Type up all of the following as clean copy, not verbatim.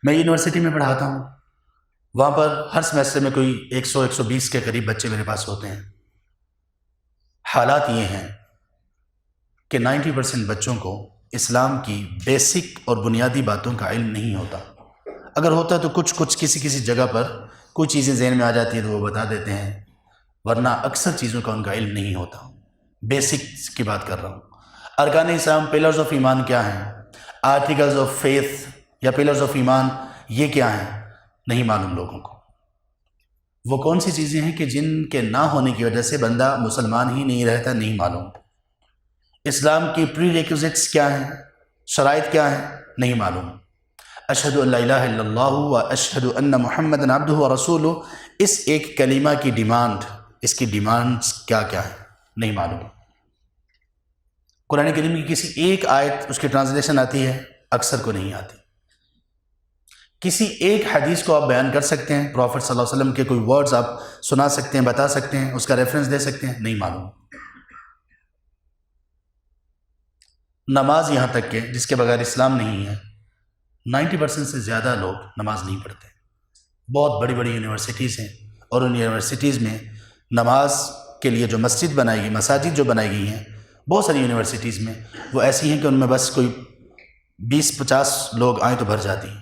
میں یونیورسٹی میں پڑھاتا ہوں، وہاں پر ہر سمیسٹر میں کوئی 100-120 کے قریب بچے میرے پاس ہوتے ہیں۔ حالات یہ ہیں کہ 90% بچوں کو اسلام کی بیسک اور بنیادی باتوں کا علم نہیں ہوتا۔ اگر ہوتا تو کچھ کسی جگہ پر کچھ چیزیں ذہن میں آ جاتی ہیں تو وہ بتا دیتے ہیں، ورنہ اکثر چیزوں کا ان کا علم نہیں ہوتا۔ بیسکس کی بات کر رہا ہوں۔ ارکان اسلام، پلرز آف ایمان کیا ہیں، آرٹیکلز آف فیتھ یا پلرز آف ایمان یہ کیا ہیں، نہیں معلوم لوگوں کو۔ وہ کون سی چیزیں ہیں کہ جن کے نہ ہونے کی وجہ سے بندہ مسلمان ہی نہیں رہتا، نہیں معلوم۔ اسلام کی پری ریکوزٹس کیا ہیں، شرائط کیا ہیں، نہیں معلوم۔ اشہد ان لا الہ الا اللہ و اشہد ان محمد عبدہ و رسولہ، اس ایک کلمہ کی ڈیمانڈ، اس کی ڈیمانڈز کیا کیا ہیں، نہیں معلوم۔ قرآن کریم کی کسی ایک آیت اس کی ٹرانسلیشن آتی ہے، اکثر کو نہیں آتی۔ کسی ایک حدیث کو آپ بیان کر سکتے ہیں، پروفٹ صلی اللہ علیہ وسلم کے کوئی ورڈز آپ سنا سکتے ہیں، بتا سکتے ہیں، اس کا ریفرنس دے سکتے ہیں، نہیں معلوم۔ نماز یہاں تک کہ جس کے بغیر اسلام نہیں ہے، 90% سے زیادہ لوگ نماز نہیں پڑھتے۔ بہت بڑی بڑی یونیورسٹیز ہیں، اور ان یونیورسٹیز میں نماز کے لیے جو مسجد بنائی گئی، مساجد جو بنائی گئی ہیں، بہت ساری یونیورسٹیز میں وہ ایسی ہیں کہ ان میں بس کوئی 20-50 لوگ آئیں تو بھر جاتی ہیں۔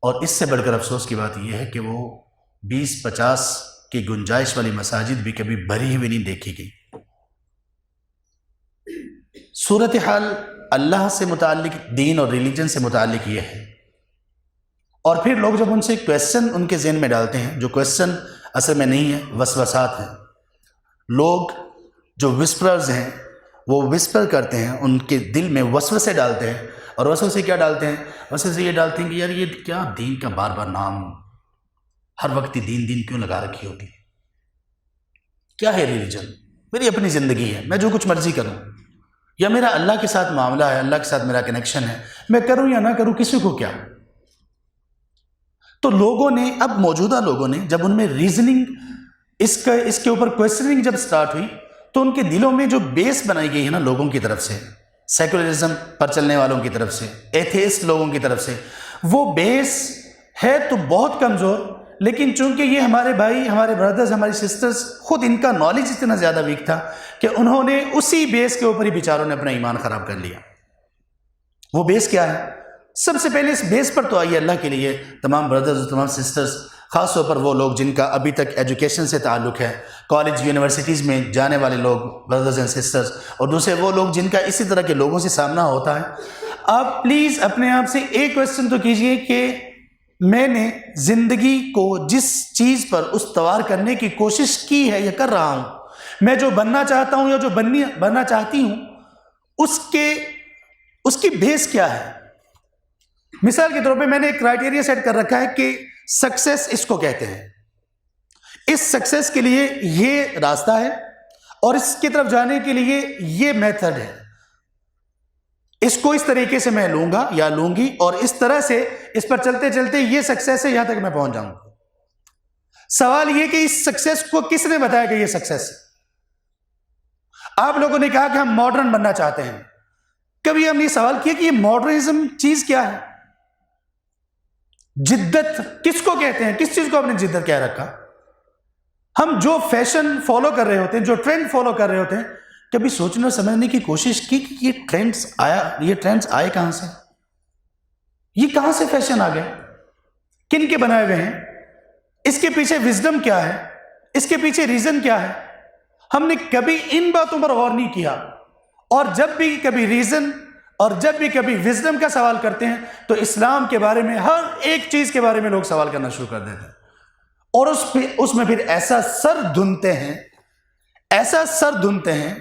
اور اس سے بڑھ کر افسوس کی بات یہ ہے کہ وہ 20-50 کی گنجائش والی مساجد بھی کبھی بھری ہوئی نہیں دیکھی گئی۔ صورتحال اللہ سے متعلق، دین اور ریلیجن سے متعلق یہ ہے، اور پھر لوگ جب ان سے کویسچن ان کے ذہن میں ڈالتے ہیں، جو کویسچن اصل میں نہیں ہے، وسوسات ہیں۔ لوگ جو وسپررز ہیں وہ وسپر کرتے ہیں، ان کے دل میں وسوسے ڈالتے ہیں، اور وسوسے کیا ڈالتے ہیں؟ وسوسے یہ ڈالتے ہیں کہ یار یہ کیا دین کا بار بار نام، ہر وقت دین دین کیوں لگا رکھی ہوتی ہے؟ کیا ہے ریلیجن؟ میری اپنی زندگی ہے، میں جو کچھ مرضی کروں، یا میرا اللہ کے ساتھ معاملہ ہے، اللہ کے ساتھ میرا کنیکشن ہے، میں کروں یا نہ کروں، کسی کو کیا؟ تو لوگوں نے، اب موجودہ لوگوں نے جب ان میں ریزننگ اس کے اوپر کویسچننگ جب سٹارٹ ہوئی، تو ان کے دلوں میں جو بیس بنائی گئی ہے نا لوگوں کی طرف سے، سیکولرزم پر چلنے والوں کی طرف سے، ایتھیسٹ لوگوں کی طرف سے، وہ بیس ہے تو بہت کمزور، لیکن چونکہ یہ ہمارے بھائی، ہمارے بردرز، ہماری سسٹرز، خود ان کا نالج اتنا زیادہ ویک تھا کہ انہوں نے اسی بیس کے اوپر ہی بیچاروں نے اپنا ایمان خراب کر لیا۔ وہ بیس کیا ہے؟ سب سے پہلے اس بیس پر تو آئیے اللہ کے لیے تمام بردرز اور تمام سسٹرز، خاص طور پر وہ لوگ جن کا ابھی تک ایجوکیشن سے تعلق ہے، کالج یونیورسٹیز میں جانے والے لوگ، بردرز اینڈ سسٹرز، اور دوسرے وہ لوگ جن کا اسی طرح کے لوگوں سے سامنا ہوتا ہے، آپ پلیز اپنے آپ سے ایک کویسچن تو کیجئے کہ میں نے زندگی کو جس چیز پر استوار کرنے کی کوشش کی ہے یا کر رہا ہوں، میں جو بننا چاہتا ہوں یا جو بننا چاہتی ہوں، اس کی بیس کیا ہے؟ مثال کے طور پہ میں نے ایک کرائیٹیریا سیٹ کر رکھا ہے کہ سکسیس اس کو کہتے ہیں، اس سکسیس کے لیے یہ راستہ ہے، اور اس کی طرف جانے کے لیے یہ میتھڈ ہے، اس کو اس طریقے سے میں لوں گا یا لوں گی، اور اس طرح سے اس پر چلتے چلتے یہ سکسیس ہے، یہاں تک میں پہنچ جاؤں گا۔ سوال یہ کہ اس سکسیس کو کس نے بتایا کہ یہ سکسیس ہے؟ آپ لوگوں نے کہا کہ ہم ماڈرن بننا چاہتے ہیں، کبھی ہم نے سوال کیا کہ یہ ماڈرنزم چیز کیا ہے؟ جدت کس کو کہتے ہیں؟ کس چیز کو آپ نے جدت کہہ رکھا؟ ہم جو فیشن فالو کر رہے ہوتے ہیں، جو ٹرینڈ فالو کر رہے ہوتے ہیں، کبھی سوچنے اور سمجھنے کی کوشش کی کہ یہ ٹرینڈز آئے کہاں سے؟ یہ کہاں سے فیشن آ گیا؟ کن کے بنائے ہوئے ہیں؟ اس کے پیچھے وزڈم کیا ہے؟ اس کے پیچھے ریزن کیا ہے؟ ہم نے کبھی ان باتوں پر غور نہیں کیا، اور جب بھی کبھی ریزن اور جب بھی کبھی وزڈم کا سوال کرتے ہیں تو اسلام کے بارے میں، ہر ایک چیز کے بارے میں لوگ سوال کرنا شروع کر دیتے ہیں، اور اس میں پھر ایسا سر دھنتے ہیں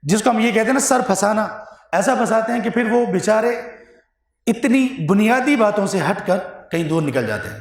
جس کو ہم یہ کہتے ہیں نا سر پھنسانا، ایسا پھنساتے ہیں کہ پھر وہ بیچارے اتنی بنیادی باتوں سے ہٹ کر کہیں دور نکل جاتے ہیں۔